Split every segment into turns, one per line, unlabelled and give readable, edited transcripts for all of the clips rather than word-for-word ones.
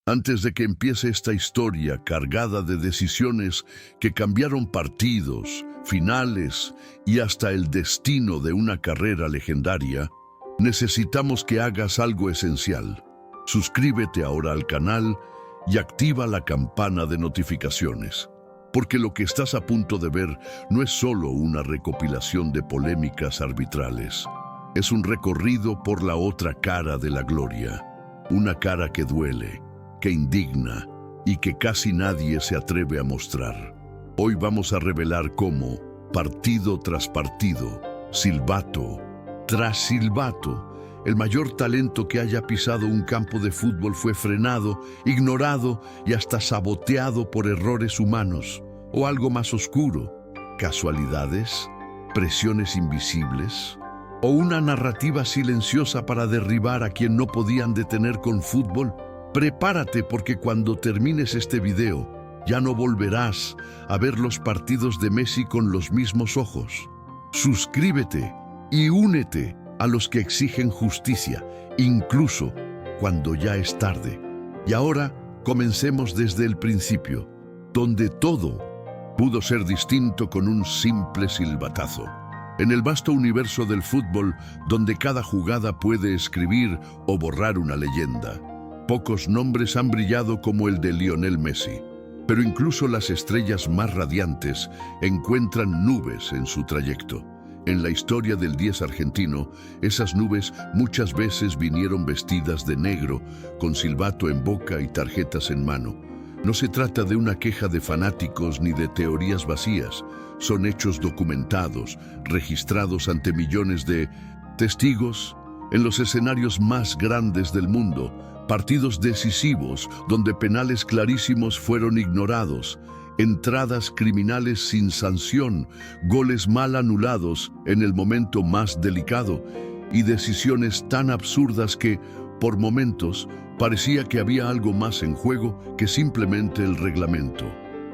Antes de que empiece esta historia cargada de decisiones que cambiaron partidos, finales y hasta el destino de una carrera legendaria, necesitamos que hagas algo esencial. Suscríbete ahora al canal y activa la campana de notificaciones, porque lo que estás a punto de ver no es solo una recopilación de polémicas arbitrales. Es un recorrido por la otra cara de la gloria, una cara que duele, que indigna y que casi nadie se atreve a mostrar. Hoy vamos a revelar cómo, partido tras partido, silbato tras silbato, el mayor talento que haya pisado un campo de fútbol fue frenado, ignorado y hasta saboteado por errores humanos o algo más oscuro, casualidades, presiones invisibles o una narrativa silenciosa para derribar a quien no podían detener con fútbol. Prepárate, porque cuando termines este video ya no volverás a ver los partidos de Messi con los mismos ojos. Suscríbete y únete a los que exigen justicia, incluso cuando ya es tarde. Y ahora comencemos desde el principio, donde todo pudo ser distinto con un simple silbatazo. En el vasto universo del fútbol, donde cada jugada puede escribir o borrar una leyenda, pocos nombres han brillado como el de Lionel Messi. Pero incluso las estrellas más radiantes encuentran nubes en su trayecto. En la historia del 10 argentino, esas nubes muchas veces vinieron vestidas de negro, con silbato en boca y tarjetas en mano. No se trata de una queja de fanáticos ni de teorías vacías. Son hechos documentados, registrados ante millones de testigos en los escenarios más grandes del mundo. Partidos decisivos donde penales clarísimos fueron ignorados, entradas criminales sin sanción, goles mal anulados en el momento más delicado y decisiones tan absurdas que, por momentos, parecía que había algo más en juego que simplemente el reglamento.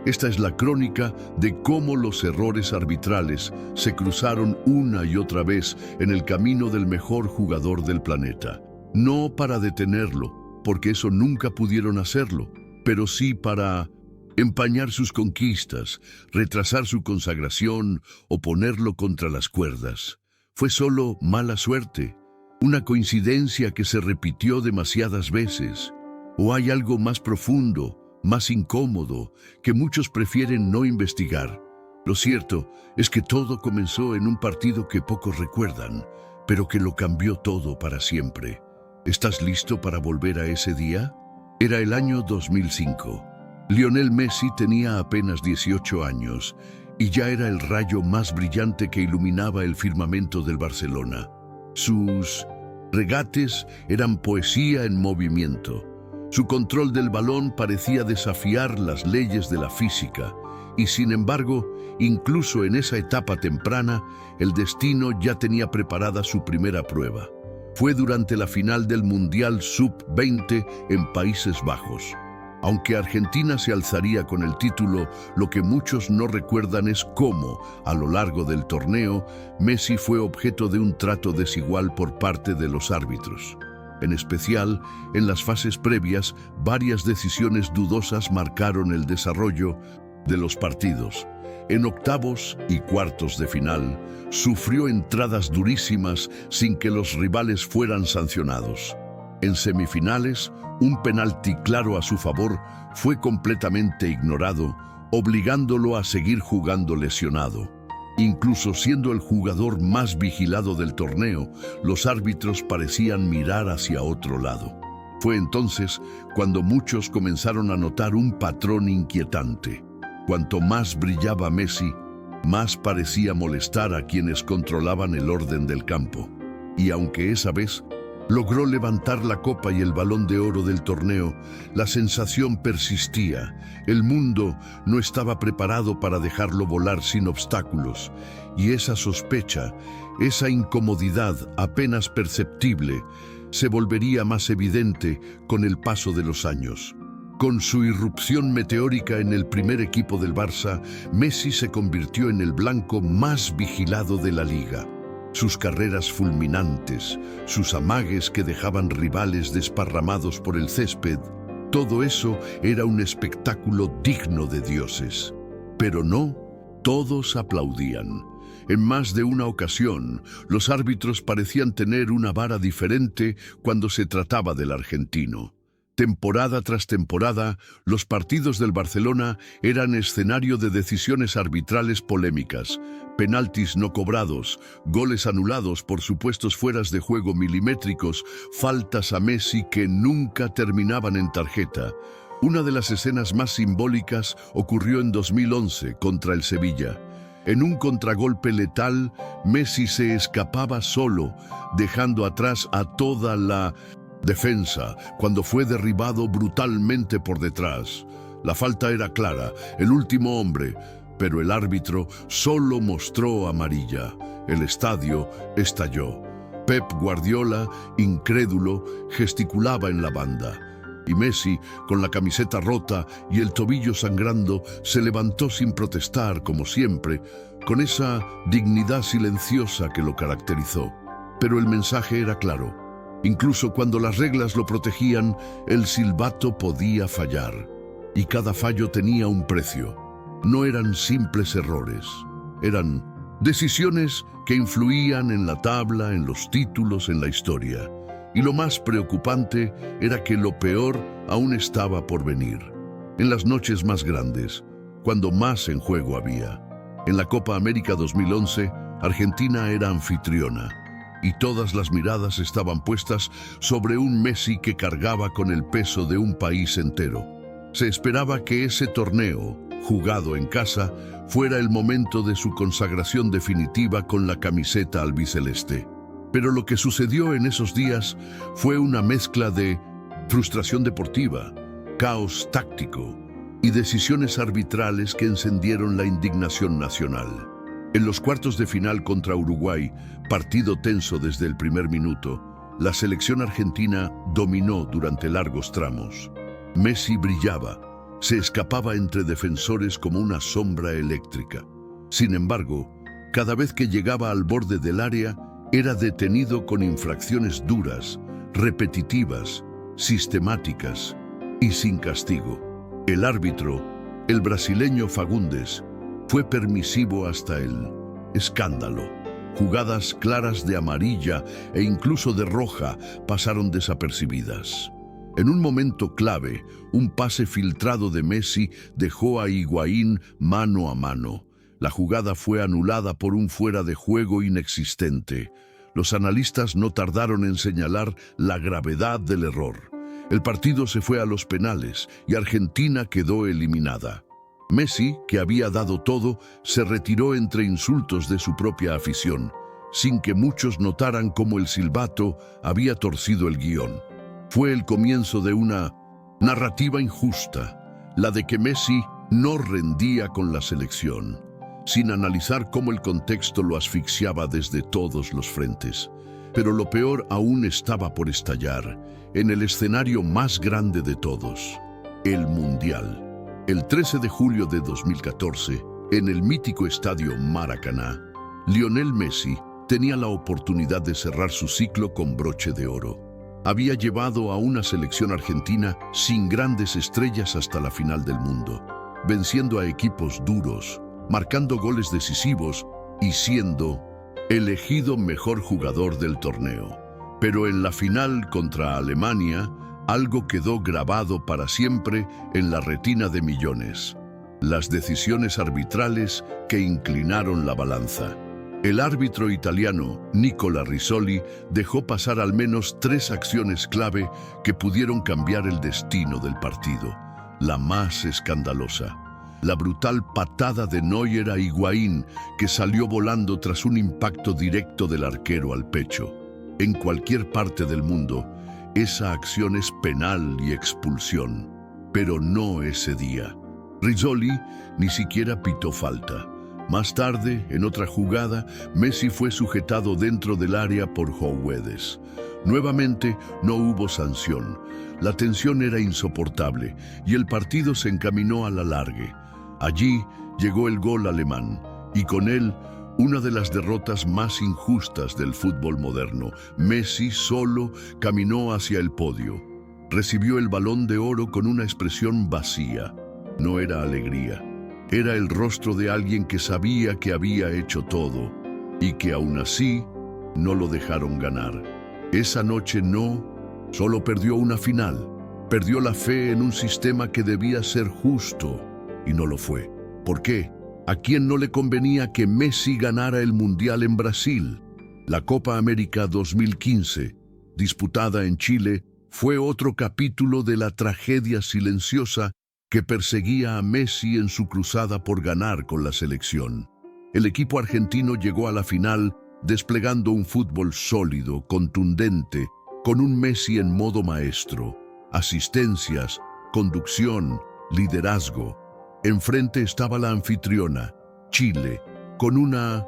Esta es la crónica de cómo los errores arbitrales se cruzaron una y otra vez en el camino del mejor jugador del planeta. No para detenerlo, porque eso nunca pudieron hacerlo, pero sí para empañar sus conquistas, retrasar su consagración o ponerlo contra las cuerdas. Fue solo mala suerte, una coincidencia que se repitió demasiadas veces, o hay algo más profundo, más incómodo, que muchos prefieren no investigar. Lo cierto es que todo comenzó en un partido que pocos recuerdan, pero que lo cambió todo para siempre. ¿Estás listo para volver a ese día? Era el año 2005. Lionel Messi tenía apenas 18 años y ya era el rayo más brillante que iluminaba el firmamento del Barcelona. Sus regates eran poesía en movimiento. Su control del balón parecía desafiar las leyes de la física. Y sin embargo, incluso en esa etapa temprana, el destino ya tenía preparada su primera prueba. Fue durante la final del Mundial Sub-20 en Países Bajos. Aunque Argentina se alzaría con el título, lo que muchos no recuerdan es cómo, a lo largo del torneo, Messi fue objeto de un trato desigual por parte de los árbitros. En especial, en las fases previas, varias decisiones dudosas marcaron el desarrollo de los partidos. En octavos y cuartos de final, sufrió entradas durísimas sin que los rivales fueran sancionados. En semifinales, un penalti claro a su favor fue completamente ignorado, obligándolo a seguir jugando lesionado. Incluso siendo el jugador más vigilado del torneo, los árbitros parecían mirar hacia otro lado. Fue entonces cuando muchos comenzaron a notar un patrón inquietante. Cuanto más brillaba Messi, más parecía molestar a quienes controlaban el orden del campo. Y aunque esa vez logró levantar la copa y el Balón de Oro del torneo, la sensación persistía. El mundo no estaba preparado para dejarlo volar sin obstáculos, y esa sospecha, esa incomodidad apenas perceptible, se volvería más evidente con el paso de los años. Con su irrupción meteórica en el primer equipo del Barça, Messi se convirtió en el blanco más vigilado de la liga. Sus carreras fulminantes, sus amagues que dejaban rivales desparramados por el césped, Todo eso era un espectáculo digno de dioses. Pero no, todos aplaudían. En más de una ocasión, los árbitros parecían tener una vara diferente cuando se trataba del argentino. Temporada tras temporada, los partidos del Barcelona eran escenario de decisiones arbitrales polémicas, penaltis no cobrados, goles anulados por supuestos fueras de juego milimétricos, faltas a Messi que nunca terminaban en tarjeta. Una de las escenas más simbólicas ocurrió en 2011 contra el Sevilla. En un contragolpe letal, Messi se escapaba solo, dejando atrás a toda la defensa cuando fue derribado brutalmente por detrás. La falta era clara, el último hombre, pero el árbitro solo mostró amarilla. El estadio estalló. Pep Guardiola, incrédulo, gesticulaba en la banda. Y Messi, con la camiseta rota y el tobillo sangrando, se levantó sin protestar, como siempre, con esa dignidad silenciosa que lo caracterizó. Pero el mensaje era claro. Incluso cuando las reglas lo protegían, el silbato podía fallar. Y cada fallo tenía un precio. No eran simples errores. Eran decisiones que influían en la tabla, en los títulos, en la historia. Y lo más preocupante era que lo peor aún estaba por venir. En las noches más grandes, cuando más en juego había. En la Copa América 2011, Argentina era anfitriona. Y todas las miradas estaban puestas sobre un Messi que cargaba con el peso de un país entero. Se esperaba que ese torneo, jugado en casa, fuera el momento de su consagración definitiva con la camiseta albiceleste. Pero lo que sucedió en esos días fue una mezcla de frustración deportiva, caos táctico y decisiones arbitrales que encendieron la indignación nacional. En los cuartos de final contra Uruguay, partido tenso desde el primer minuto, la selección argentina dominó durante largos tramos. Messi brillaba, se escapaba entre defensores como una sombra eléctrica. Sin embargo, cada vez que llegaba al borde del área, era detenido con infracciones duras, repetitivas, sistemáticas y sin castigo. El árbitro, el brasileño Fagundes, fue permisivo hasta el escándalo. Jugadas claras de amarilla e incluso de roja pasaron desapercibidas. En un momento clave, un pase filtrado de Messi dejó a Higuaín mano a mano. La jugada fue anulada por un fuera de juego inexistente. Los analistas no tardaron en señalar la gravedad del error. El partido se fue a los penales y Argentina quedó eliminada. Messi, que había dado todo, se retiró entre insultos de su propia afición, sin que muchos notaran cómo el silbato había torcido el guión. Fue el comienzo de una narrativa injusta, la de que Messi no rendía con la selección, sin analizar cómo el contexto lo asfixiaba desde todos los frentes. Pero lo peor aún estaba por estallar, en el escenario más grande de todos, el Mundial. El 13 de julio de 2014, en el mítico estadio Maracaná, Lionel Messi tenía la oportunidad de cerrar su ciclo con broche de oro. Había llevado a una selección argentina sin grandes estrellas hasta la final del mundo, venciendo a equipos duros, marcando goles decisivos y siendo elegido mejor jugador del torneo. Pero en la final contra Alemania, algo quedó grabado para siempre en la retina de millones: las decisiones arbitrales que inclinaron la balanza. El árbitro italiano Nicola Rizzoli dejó pasar al menos 3 acciones clave que pudieron cambiar el destino del partido. La más escandalosa: la brutal patada de Neuer a Higuaín, que salió volando tras un impacto directo del arquero al pecho. En cualquier parte del mundo, esa acción es penal y expulsión, pero no ese día. Rizzoli ni siquiera pitó falta. Más tarde, en otra jugada, Messi fue sujetado dentro del área por Guedes. Nuevamente, no hubo sanción. La tensión era insoportable y el partido se encaminó a la largue. Allí llegó el gol alemán y con él una de las derrotas más injustas del fútbol moderno. Messi solo caminó hacia el podio. Recibió el Balón de Oro con una expresión vacía. No era alegría. Era el rostro de alguien que sabía que había hecho todo y que aún así no lo dejaron ganar. Esa noche solo perdió una final. Perdió la fe en un sistema que debía ser justo y no lo fue. ¿Por qué? ¿A quién no le convenía que Messi ganara el Mundial en Brasil? La Copa América 2015, disputada en Chile, fue otro capítulo de la tragedia silenciosa que perseguía a Messi en su cruzada por ganar con la selección. El equipo argentino llegó a la final desplegando un fútbol sólido, contundente, con un Messi en modo maestro, asistencias, conducción, liderazgo. Enfrente estaba la anfitriona, Chile, con una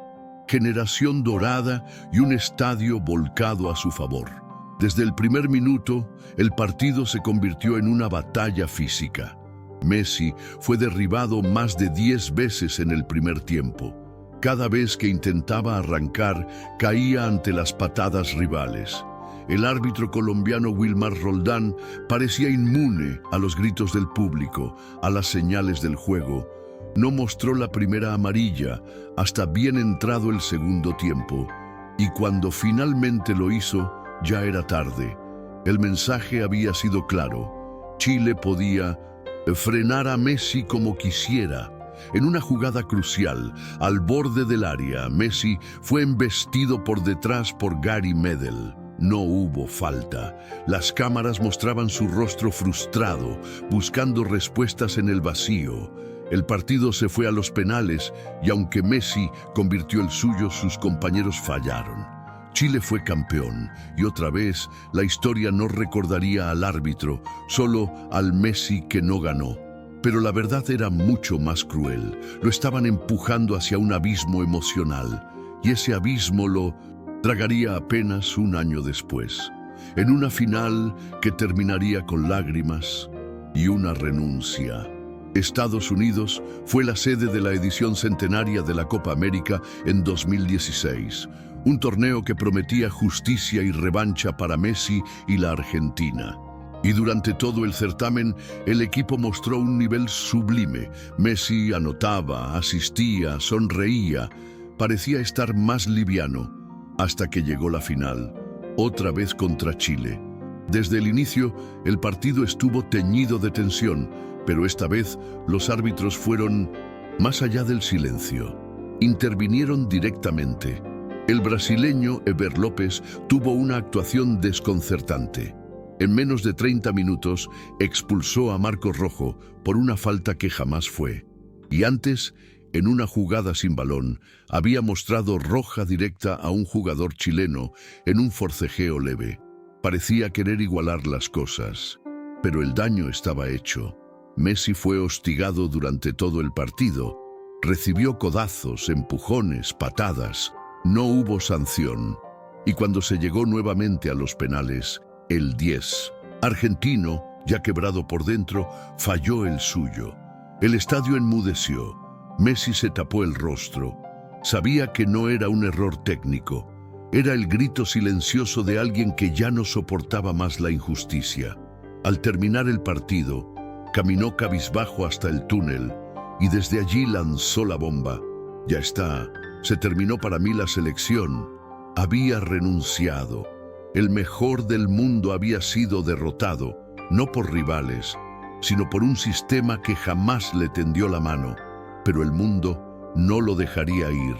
generación dorada y un estadio volcado a su favor. Desde el primer minuto, el partido se convirtió en una batalla física. Messi fue derribado más de 10 veces en el primer tiempo. Cada vez que intentaba arrancar, caía ante las patadas rivales. El árbitro colombiano Wilmar Roldán parecía inmune a los gritos del público, a las señales del juego. No mostró la primera amarilla hasta bien entrado el segundo tiempo, y cuando finalmente lo hizo, ya era tarde. El mensaje había sido claro. Chile podía frenar a Messi como quisiera. En una jugada crucial, al borde del área, Messi fue embestido por detrás por Gary Medel. No hubo falta. Las cámaras mostraban su rostro frustrado, buscando respuestas en el vacío. El partido se fue a los penales y aunque Messi convirtió el suyo, sus compañeros fallaron. Chile fue campeón y otra vez la historia no recordaría al árbitro, solo al Messi que no ganó. Pero la verdad era mucho más cruel. Lo estaban empujando hacia un abismo emocional y ese abismo lo tragaría apenas un año después, en una final que terminaría con lágrimas y una renuncia. Estados Unidos fue la sede de la edición centenaria de la Copa América en 2016, un torneo que prometía justicia y revancha para Messi y la Argentina. Y durante todo el certamen, el equipo mostró un nivel sublime. Messi anotaba, asistía, sonreía, parecía estar más liviano, hasta que llegó la final, otra vez contra Chile. Desde el inicio, el partido estuvo teñido de tensión, pero esta vez los árbitros fueron más allá del silencio. Intervinieron directamente. El brasileño Eber López tuvo una actuación desconcertante. En menos de 30 minutos expulsó a Marcos Rojo por una falta que jamás fue. Y antes, en una jugada sin balón, había mostrado roja directa a un jugador chileno en un forcejeo leve. Parecía querer igualar las cosas, pero el daño estaba hecho. Messi fue hostigado durante todo el partido. Recibió codazos, empujones, patadas. No hubo sanción. Y cuando se llegó nuevamente a los penales, el 10, argentino, ya quebrado por dentro, falló el suyo. El estadio enmudeció. Messi se tapó el rostro. Sabía que no era un error técnico. Era el grito silencioso de alguien que ya no soportaba más la injusticia. Al terminar el partido, caminó cabizbajo hasta el túnel y desde allí lanzó la bomba. Ya está, se terminó para mí la selección. Había renunciado. El mejor del mundo había sido derrotado, no por rivales, sino por un sistema que jamás le tendió la mano. Pero el mundo no lo dejaría ir,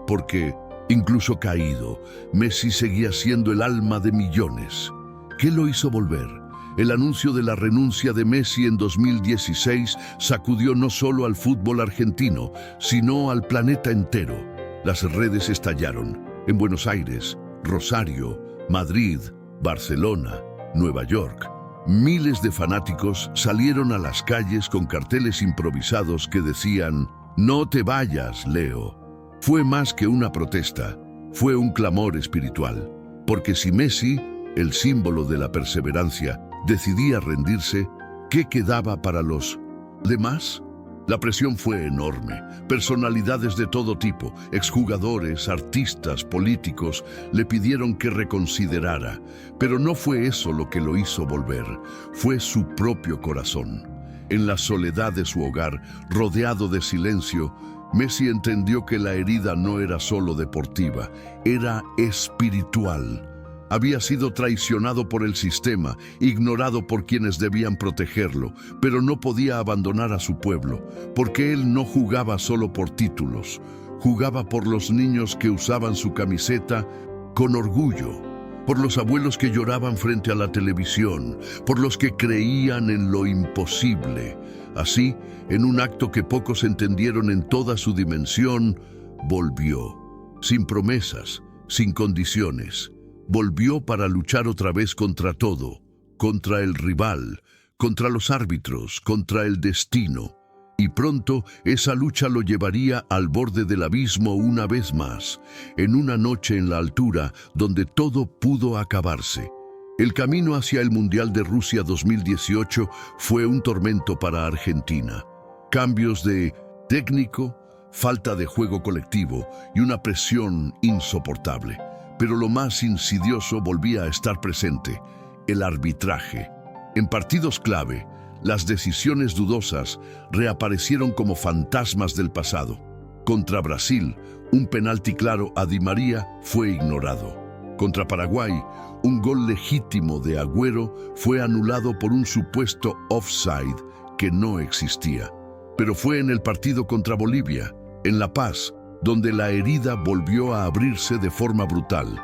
porque, incluso caído, Messi seguía siendo el alma de millones. ¿Qué lo hizo volver? El anuncio de la renuncia de Messi en 2016 sacudió no solo al fútbol argentino, sino al planeta entero. Las redes estallaron en Buenos Aires, Rosario, Madrid, Barcelona, Nueva York. Miles de fanáticos salieron a las calles con carteles improvisados que decían: "No te vayas, Leo". Fue más que una protesta, fue un clamor espiritual, porque si Messi, el símbolo de la perseverancia, decidía rendirse, ¿qué quedaba para los demás? La presión fue enorme. Personalidades de todo tipo, exjugadores, artistas, políticos, le pidieron que reconsiderara. Pero no fue eso lo que lo hizo volver, fue su propio corazón. En la soledad de su hogar, rodeado de silencio, Messi entendió que la herida no era solo deportiva, era espiritual. Había sido traicionado por el sistema, ignorado por quienes debían protegerlo, pero no podía abandonar a su pueblo, porque él no jugaba solo por títulos, jugaba por los niños que usaban su camiseta con orgullo, por los abuelos que lloraban frente a la televisión, por los que creían en lo imposible. Así, en un acto que pocos entendieron en toda su dimensión, volvió, sin promesas, sin condiciones. Volvió para luchar otra vez contra todo, contra el rival, contra los árbitros, contra el destino. Y pronto esa lucha lo llevaría al borde del abismo una vez más, en una noche en la altura donde todo pudo acabarse. El camino hacia el Mundial de Rusia 2018 fue un tormento para Argentina. Cambios de técnico, falta de juego colectivo y una presión insoportable. Pero lo más insidioso volvía a estar presente, el arbitraje. En partidos clave, las decisiones dudosas reaparecieron como fantasmas del pasado. Contra Brasil, un penalti claro a Di María fue ignorado. Contra Paraguay, un gol legítimo de Agüero fue anulado por un supuesto offside que no existía. Pero fue en el partido contra Bolivia, en La Paz, donde la herida volvió a abrirse de forma brutal.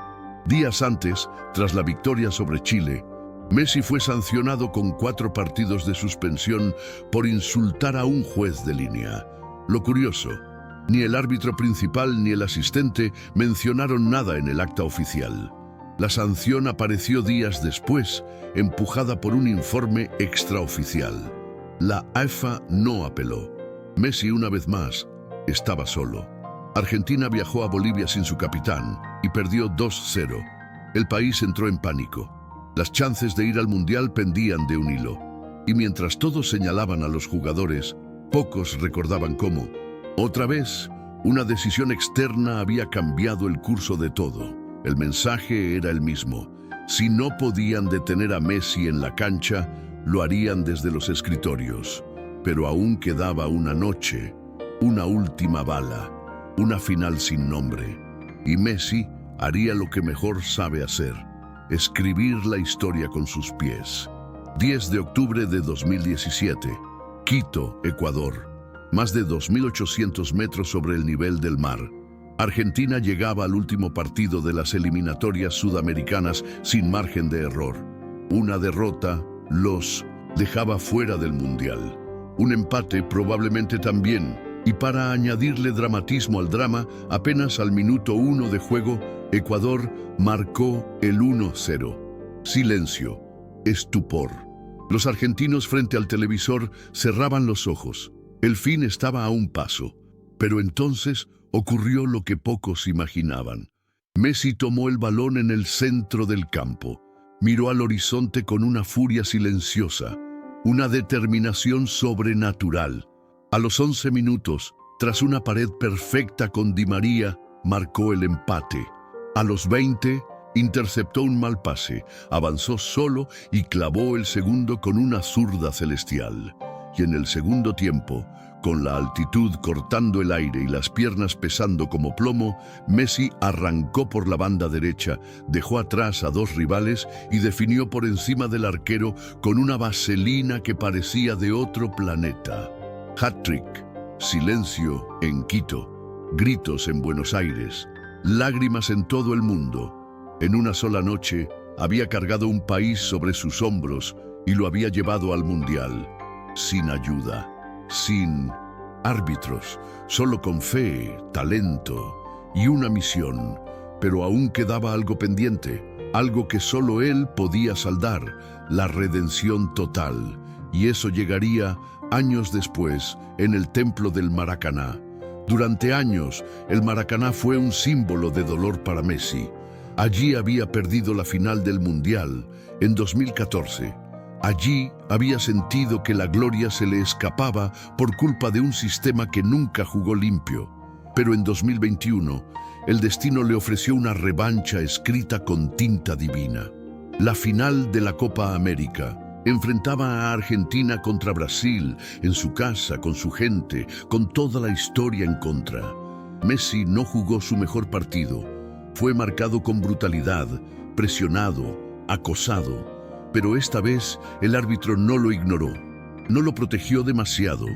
Días antes, tras la victoria sobre Chile, Messi fue sancionado con 4 partidos de suspensión por insultar a un juez de línea. Lo curioso, ni el árbitro principal ni el asistente mencionaron nada en el acta oficial. La sanción apareció días después, empujada por un informe extraoficial. La AIFA no apeló. Messi, una vez más, estaba solo. Argentina viajó a Bolivia sin su capitán y perdió 2-0. El país entró en pánico. Las chances de ir al Mundial pendían de un hilo. Y mientras todos señalaban a los jugadores, pocos recordaban cómo, otra vez, una decisión externa había cambiado el curso de todo. El mensaje era el mismo. Si no podían detener a Messi en la cancha, lo harían desde los escritorios. Pero aún quedaba una noche, una última bala. Una final sin nombre, y Messi haría lo que mejor sabe hacer, escribir la historia con sus pies. 10 de octubre de 2017, Quito, Ecuador, más de 2.800 metros sobre el nivel del mar. Argentina llegaba al último partido de las eliminatorias sudamericanas sin margen de error. Una derrota los dejaba fuera del Mundial. Un empate probablemente también. Y para añadirle dramatismo al drama, apenas al minuto 1 de juego, Ecuador marcó el 1-0. Silencio, estupor. Los argentinos frente al televisor cerraban los ojos. El fin estaba a un paso. Pero entonces ocurrió lo que pocos imaginaban. Messi tomó el balón en el centro del campo. Miró al horizonte con una furia silenciosa, una determinación sobrenatural. A los 11 minutos, tras una pared perfecta con Di María, marcó el empate. A los 20, interceptó un mal pase, avanzó solo y clavó el segundo con una zurda celestial. Y en el segundo tiempo, con la altitud cortando el aire y las piernas pesando como plomo, Messi arrancó por la banda derecha, dejó atrás a 2 rivales y definió por encima del arquero con una vaselina que parecía de otro planeta. Hat-trick, silencio en Quito, gritos en Buenos Aires, lágrimas en todo el mundo. En una sola noche había cargado un país sobre sus hombros y lo había llevado al Mundial, sin ayuda, sin árbitros, solo con fe, talento y una misión. Pero aún quedaba algo pendiente, algo que solo él podía saldar, la redención total. Y eso llegaría años después, en el templo del Maracaná. Durante años, el Maracaná fue un símbolo de dolor para Messi. Allí había perdido la final del Mundial, en 2014. Allí había sentido que la gloria se le escapaba por culpa de un sistema que nunca jugó limpio. Pero en 2021, el destino le ofreció una revancha escrita con tinta divina. La final de la Copa América enfrentaba a Argentina contra Brasil, en su casa, con su gente, con toda la historia en contra. Messi no jugó su mejor partido. Fue marcado con brutalidad, presionado, acosado. Pero esta vez el árbitro no lo ignoró. No lo protegió demasiado,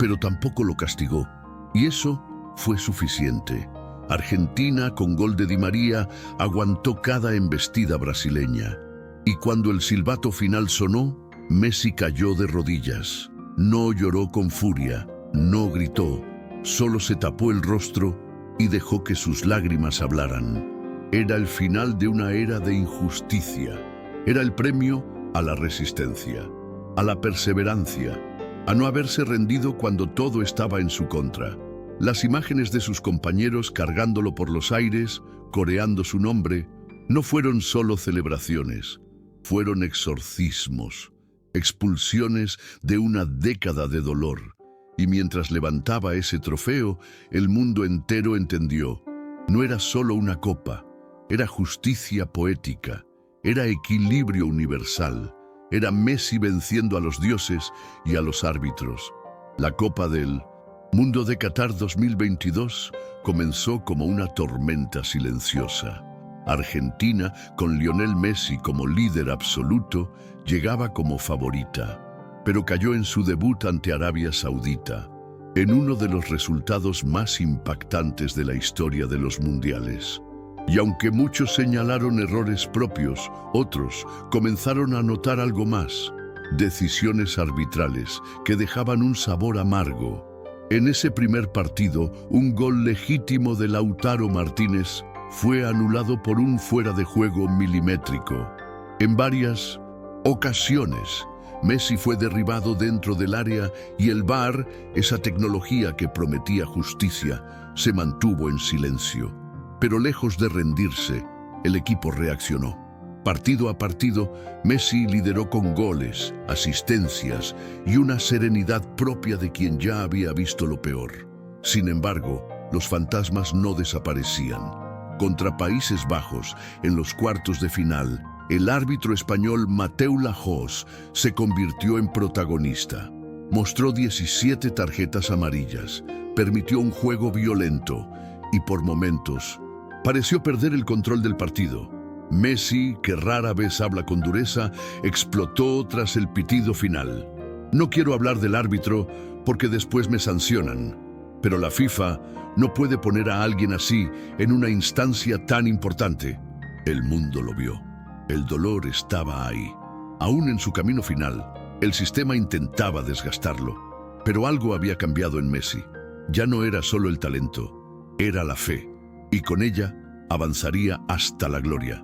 pero tampoco lo castigó. Y eso fue suficiente. Argentina, con gol de Di María, aguantó cada embestida brasileña. Y cuando el silbato final sonó, Messi cayó de rodillas. No lloró con furia, no gritó, solo se tapó el rostro y dejó que sus lágrimas hablaran. Era el final de una era de injusticia. Era el premio a la resistencia, a la perseverancia, a no haberse rendido cuando todo estaba en su contra. Las imágenes de sus compañeros cargándolo por los aires, coreando su nombre, no fueron solo celebraciones, fueron exorcismos, expulsiones de una década de dolor. Y mientras levantaba ese trofeo, el mundo entero entendió. No era solo una copa, era justicia poética, era equilibrio universal, era Messi venciendo a los dioses y a los árbitros. La Copa del Mundo de Qatar 2022 comenzó como una tormenta silenciosa. Argentina, con Lionel Messi como líder absoluto, llegaba como favorita, pero cayó en su debut ante Arabia Saudita, en uno de los resultados más impactantes de la historia de los mundiales. Y aunque muchos señalaron errores propios, otros comenzaron a notar algo más: decisiones arbitrales que dejaban un sabor amargo. En ese primer partido, un gol legítimo de Lautaro Martínez fue anulado por un fuera de juego milimétrico. En varias ocasiones, Messi fue derribado dentro del área y el VAR, esa tecnología que prometía justicia, se mantuvo en silencio. Pero lejos de rendirse, el equipo reaccionó. Partido a partido, Messi lideró con goles, asistencias y una serenidad propia de quien ya había visto lo peor. Sin embargo, los fantasmas no desaparecían. Contra Países Bajos, en los cuartos de final, el árbitro español Mateu Lahoz se convirtió en protagonista. Mostró 17 tarjetas amarillas, permitió un juego violento y por momentos pareció perder el control del partido. Messi, que rara vez habla con dureza, explotó tras el pitido final. No quiero hablar del árbitro porque después me sancionan, pero la FIFA no puede poner a alguien así en una instancia tan importante. El mundo lo vio. El dolor estaba ahí. Aún en su camino final, el sistema intentaba desgastarlo. Pero algo había cambiado en Messi. Ya no era solo el talento, era la fe. Y con ella avanzaría hasta la gloria.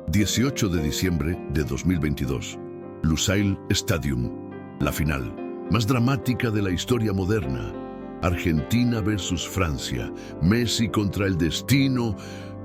18 de diciembre de 2022. Lusail Stadium. La final más dramática de la historia moderna. Argentina versus Francia. Messi contra el destino.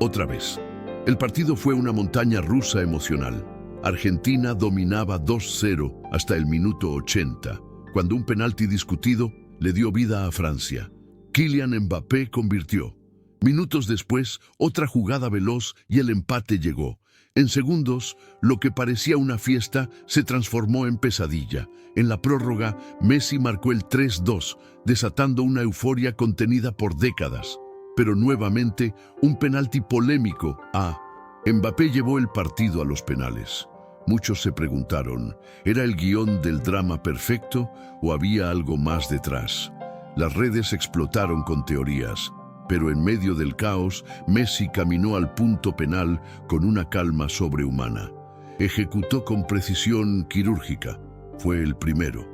Otra vez. El partido fue una montaña rusa emocional. Argentina dominaba 2-0 hasta el minuto 80, cuando un penalti discutido le dio vida a Francia. Kylian Mbappé convirtió. Minutos después, otra jugada veloz y el empate llegó. En segundos, lo que parecía una fiesta se transformó en pesadilla. En la prórroga, Messi marcó el 3-2, desatando una euforia contenida por décadas. Pero nuevamente, un penalti polémico. Mbappé llevó el partido a los penales. Muchos se preguntaron, ¿era el guión del drama perfecto o había algo más detrás? Las redes explotaron con teorías. Pero en medio del caos, Messi caminó al punto penal con una calma sobrehumana. Ejecutó con precisión quirúrgica. Fue el primero,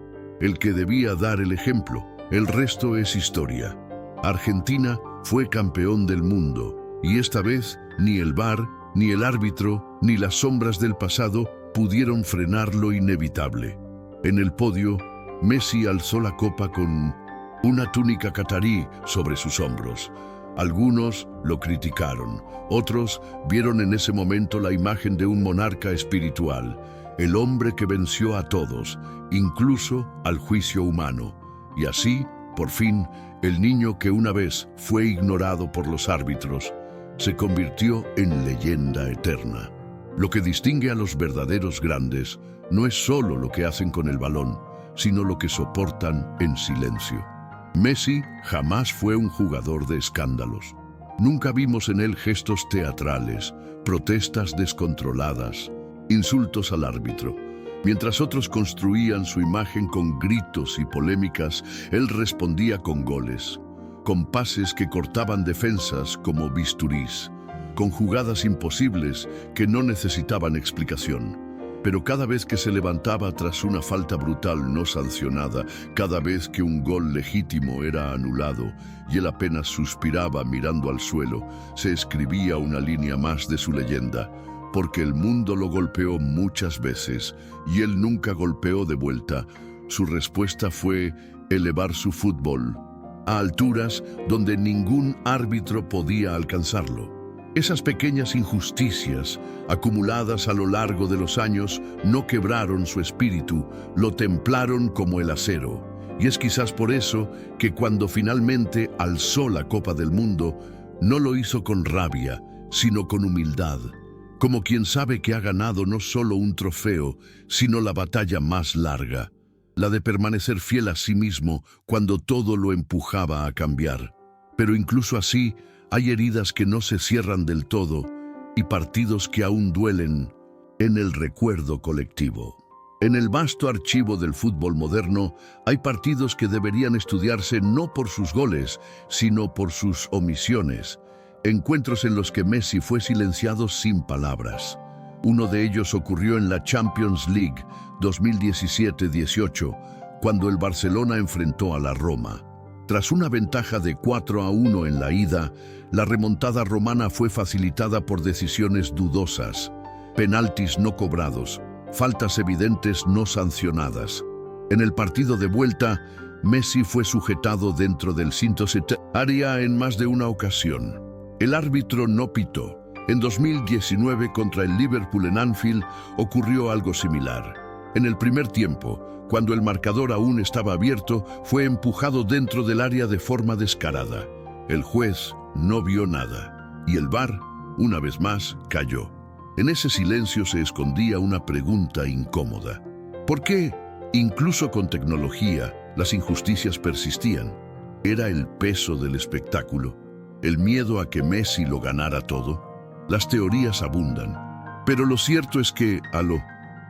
el que debía dar el ejemplo. El resto es historia. Argentina fue campeón del mundo, y esta vez ni el VAR, ni el árbitro, ni las sombras del pasado pudieron frenar lo inevitable. En el podio, Messi alzó la copa con una túnica catarí sobre sus hombros. Algunos lo criticaron, otros vieron en ese momento la imagen de un monarca espiritual. el hombre que venció a todos, incluso al juicio humano. Y así, por fin, el niño que una vez fue ignorado por los árbitros, se convirtió en leyenda eterna. Lo que distingue a los verdaderos grandes no es solo lo que hacen con el balón, sino lo que soportan en silencio. Messi jamás fue un jugador de escándalos. Nunca vimos en él gestos teatrales, protestas descontroladas, insultos al árbitro. Mientras otros construían su imagen con gritos y polémicas, él respondía con goles, con pases que cortaban defensas como bisturís, con jugadas imposibles que no necesitaban explicación. Pero cada vez que se levantaba tras una falta brutal no sancionada, cada vez que un gol legítimo era anulado y él apenas suspiraba mirando al suelo, se escribía una línea más de su leyenda, porque el mundo lo golpeó muchas veces y él nunca golpeó de vuelta. Su respuesta fue elevar su fútbol a alturas donde ningún árbitro podía alcanzarlo. Esas pequeñas injusticias, acumuladas a lo largo de los años, no quebraron su espíritu, lo templaron como el acero. Y es quizás por eso que cuando finalmente alzó la Copa del Mundo, no lo hizo con rabia, sino con humildad, como quien sabe que ha ganado no solo un trofeo, sino la batalla más larga, la de permanecer fiel a sí mismo cuando todo lo empujaba a cambiar. Pero incluso así, hay heridas que no se cierran del todo y partidos que aún duelen en el recuerdo colectivo. En el vasto archivo del fútbol moderno hay partidos que deberían estudiarse no por sus goles, sino por sus omisiones. Encuentros en los que Messi fue silenciado sin palabras. Uno de ellos ocurrió en la Champions League 2017-18, cuando el Barcelona enfrentó a la Roma. Tras una ventaja de 4-1 en la ida, la remontada romana fue facilitada por decisiones dudosas, penaltis no cobrados, faltas evidentes no sancionadas. En el partido de vuelta, Messi fue sujetado dentro del cinto área en más de una ocasión. El árbitro no pitó. En 2019 contra el Liverpool en Anfield ocurrió algo similar. En el primer tiempo, cuando el marcador aún estaba abierto, fue empujado dentro del área de forma descarada. El juez no vio nada y el VAR, una vez más, cayó. En ese silencio se escondía una pregunta incómoda. ¿Por qué, incluso con tecnología, las injusticias persistían? ¿Era el peso del espectáculo? ¿El miedo a que Messi lo ganara todo? Las teorías abundan, pero lo cierto es que, a lo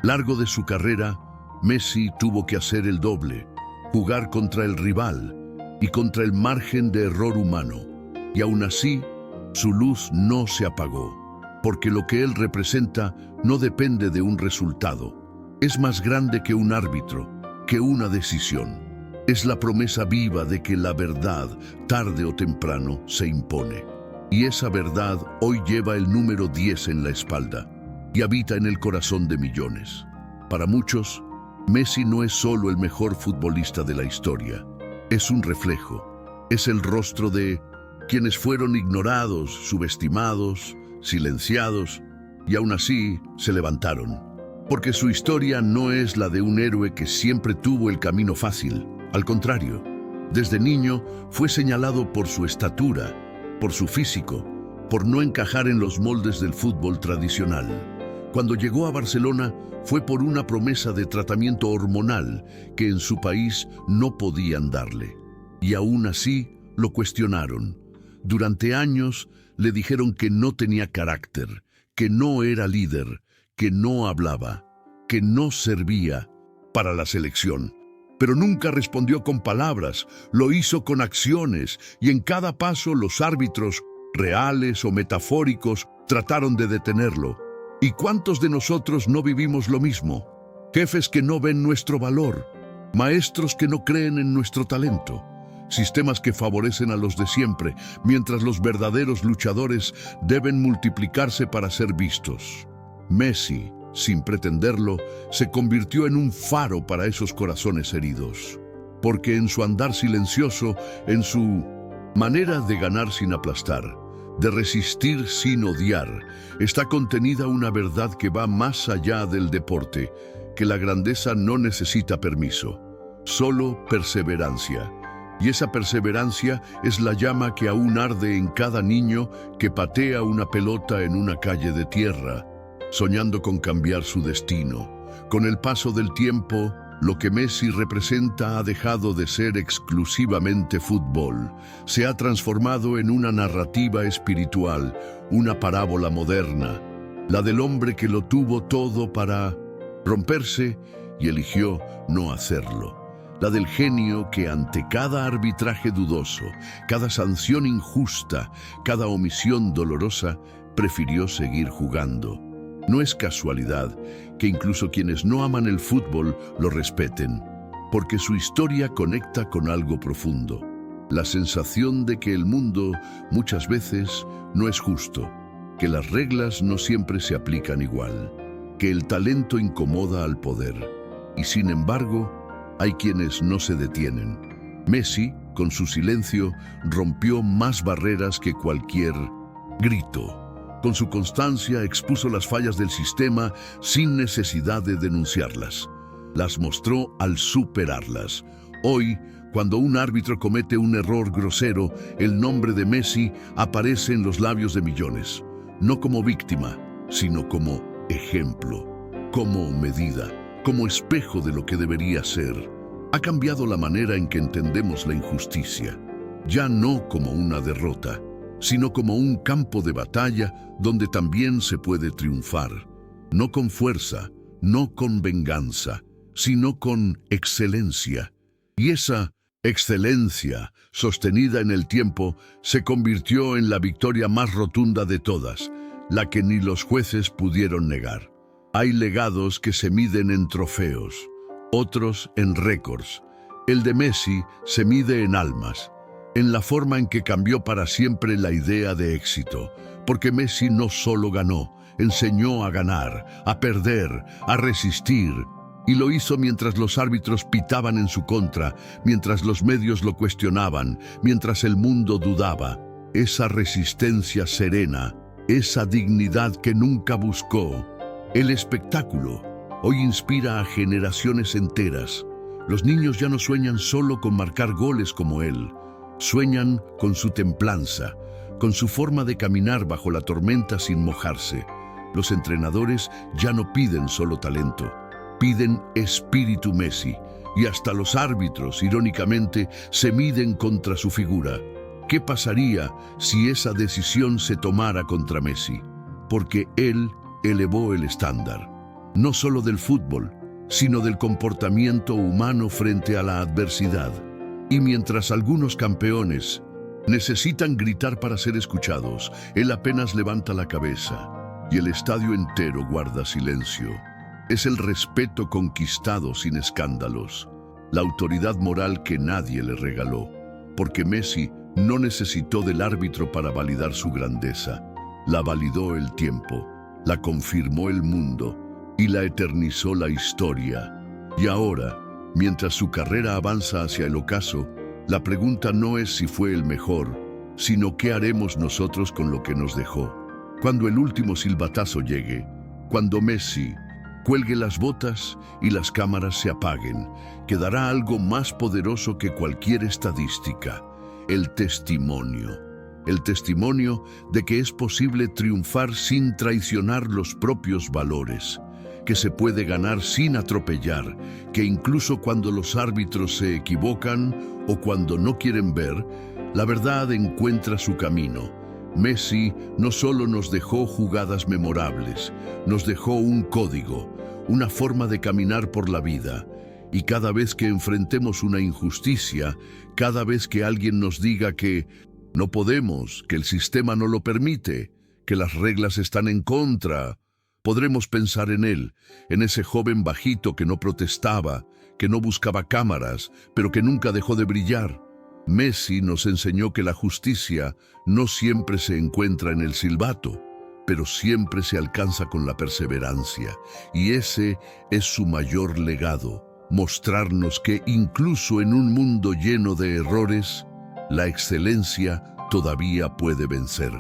largo de su carrera, Messi tuvo que hacer el doble, jugar contra el rival y contra el margen de error humano. Y aún así, su luz no se apagó, porque lo que él representa no depende de un resultado. Es más grande que un árbitro, que una decisión. Es la promesa viva de que la verdad, tarde o temprano, se impone. Y esa verdad hoy lleva el número 10 en la espalda y habita en el corazón de millones. Para muchos, Messi no es solo el mejor futbolista de la historia, es un reflejo, es el rostro de quienes fueron ignorados, subestimados, silenciados, y aún así se levantaron. Porque su historia no es la de un héroe que siempre tuvo el camino fácil, al contrario, desde niño fue señalado por su estatura, por su físico, por no encajar en los moldes del fútbol tradicional. Cuando llegó a Barcelona fue por una promesa de tratamiento hormonal que en su país no podían darle. Y aún así lo cuestionaron. Durante años le dijeron que no tenía carácter, que no era líder, que no hablaba, que no servía para la selección. Pero nunca respondió con palabras, lo hizo con acciones, y en cada paso los árbitros, reales o metafóricos, trataron de detenerlo. ¿Y cuántos de nosotros no vivimos lo mismo? Jefes que no ven nuestro valor, maestros que no creen en nuestro talento, sistemas que favorecen a los de siempre, mientras los verdaderos luchadores deben multiplicarse para ser vistos. Messi, sin pretenderlo, se convirtió en un faro para esos corazones heridos, porque en su andar silencioso, en su manera de ganar sin aplastar, de resistir sin odiar, está contenida una verdad que va más allá del deporte, que la grandeza no necesita permiso, solo perseverancia. Y esa perseverancia es la llama que aún arde en cada niño que patea una pelota en una calle de tierra, soñando con cambiar su destino. Con el paso del tiempo, lo que Messi representa ha dejado de ser exclusivamente fútbol. Se ha transformado en una narrativa espiritual, una parábola moderna, la del hombre que lo tuvo todo para romperse y eligió no hacerlo. La del genio que ante cada arbitraje dudoso, cada sanción injusta, cada omisión dolorosa, prefirió seguir jugando. No es casualidad que incluso quienes no aman el fútbol lo respeten, porque su historia conecta con algo profundo, la sensación de que el mundo muchas veces no es justo, que las reglas no siempre se aplican igual, que el talento incomoda al poder, y sin embargo, hay quienes no se detienen. Messi, con su silencio, rompió más barreras que cualquier grito. Con su constancia expuso las fallas del sistema sin necesidad de denunciarlas. Las mostró al superarlas. Hoy, cuando un árbitro comete un error grosero, el nombre de Messi aparece en los labios de millones. No como víctima, sino como ejemplo, como medida, como espejo de lo que debería ser. Ha cambiado la manera en que entendemos la injusticia, ya no como una derrota, sino como un campo de batalla donde también se puede triunfar, no con fuerza, no con venganza, sino con excelencia. Y esa excelencia, sostenida en el tiempo, se convirtió en la victoria más rotunda de todas, la que ni los jueces pudieron negar. Hay legados que se miden en trofeos, otros en récords. El de Messi se mide en almas, en la forma en que cambió para siempre la idea de éxito, porque Messi no solo ganó, enseñó a ganar, a perder, a resistir, y lo hizo mientras los árbitros pitaban en su contra, mientras los medios lo cuestionaban, mientras el mundo dudaba. Esa resistencia serena, esa dignidad que nunca buscó. El espectáculo hoy inspira a generaciones enteras. Los niños ya no sueñan solo con marcar goles como él, sueñan con su templanza, con su forma de caminar bajo la tormenta sin mojarse. Los entrenadores ya no piden solo talento, piden espíritu Messi, y hasta los árbitros, irónicamente, se miden contra su figura. ¿Qué pasaría si esa decisión se tomara contra Messi? Porque él elevó el estándar, no solo del fútbol, sino del comportamiento humano frente a la adversidad. Y mientras algunos campeones necesitan gritar para ser escuchados, él apenas levanta la cabeza y el estadio entero guarda silencio. Es el respeto conquistado sin escándalos, la autoridad moral que nadie le regaló, porque Messi no necesitó del árbitro para validar su grandeza. La validó el tiempo, la confirmó el mundo y la eternizó la historia. Y ahora, mientras su carrera avanza hacia el ocaso, la pregunta no es si fue el mejor, sino qué haremos nosotros con lo que nos dejó. Cuando el último silbatazo llegue, cuando Messi cuelgue las botas y las cámaras se apaguen, quedará algo más poderoso que cualquier estadística: el testimonio. El testimonio de que es posible triunfar sin traicionar los propios valores, que se puede ganar sin atropellar, que incluso cuando los árbitros se equivocan o cuando no quieren ver, la verdad encuentra su camino. Messi no solo nos dejó jugadas memorables, nos dejó un código, una forma de caminar por la vida. Y cada vez que enfrentemos una injusticia, cada vez que alguien nos diga que no podemos, que el sistema no lo permite, que las reglas están en contra, podremos pensar en él, en ese joven bajito que no protestaba, que no buscaba cámaras, pero que nunca dejó de brillar. Messi nos enseñó que la justicia no siempre se encuentra en el silbato, pero siempre se alcanza con la perseverancia, y ese es su mayor legado, mostrarnos que incluso en un mundo lleno de errores, la excelencia todavía puede vencer.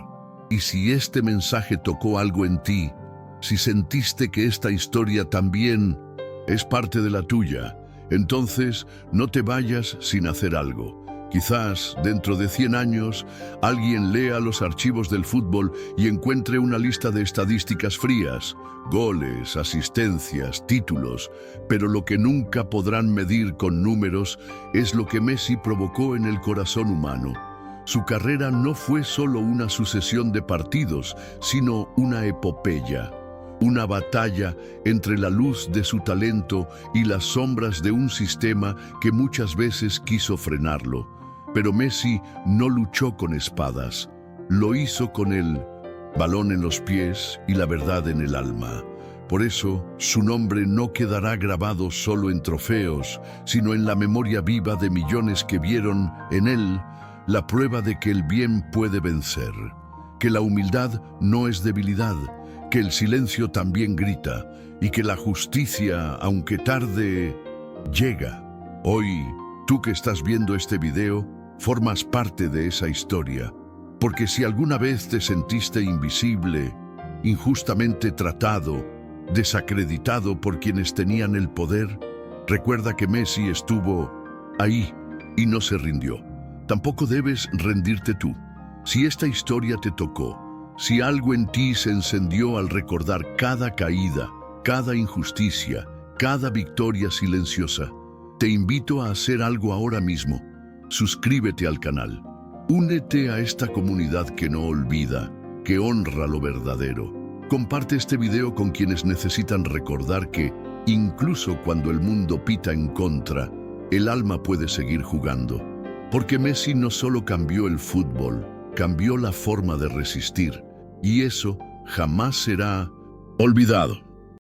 Y si este mensaje tocó algo en ti, si sentiste que esta historia también es parte de la tuya, entonces no te vayas sin hacer algo. Quizás dentro de 100 años alguien lea los archivos del fútbol y encuentre una lista de estadísticas frías, goles, asistencias, títulos, pero lo que nunca podrán medir con números es lo que Messi provocó en el corazón humano. Su carrera no fue solo una sucesión de partidos, sino una epopeya. Una batalla entre la luz de su talento y las sombras de un sistema que muchas veces quiso frenarlo. Pero Messi no luchó con espadas, lo hizo con el balón en los pies y la verdad en el alma. Por eso, su nombre no quedará grabado solo en trofeos, sino en la memoria viva de millones que vieron en él la prueba de que el bien puede vencer, que la humildad no es debilidad, que el silencio también grita y que la justicia, aunque tarde, llega. Hoy, tú que estás viendo este video, formas parte de esa historia, porque si alguna vez te sentiste invisible, injustamente tratado, desacreditado por quienes tenían el poder, recuerda que Messi estuvo ahí y no se rindió. Tampoco debes rendirte tú. Si esta historia te tocó, si algo en ti se encendió al recordar cada caída, cada injusticia, cada victoria silenciosa, te invito a hacer algo ahora mismo. Suscríbete al canal. Únete a esta comunidad que no olvida, que honra lo verdadero. Comparte este video con quienes necesitan recordar que, incluso cuando el mundo pita en contra, el alma puede seguir jugando. Porque Messi no solo cambió el fútbol, cambió la forma de resistir, y eso jamás será olvidado.